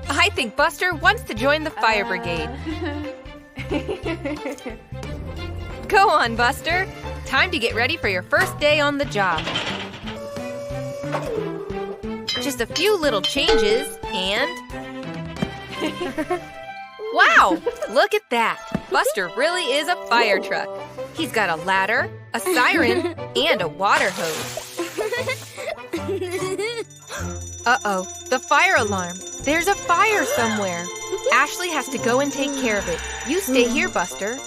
I think Buster wants to join the fire brigade. Go on, Buster. Time to get ready for your first day on the job. Just a few little changes and... Wow! Look at that! Buster really is a fire truck. He's got a ladder, a siren, and a water hose. Uh-oh, the fire alarm. There's a fire somewhere. Ashley has to go and take care of it. You stay here, Buster.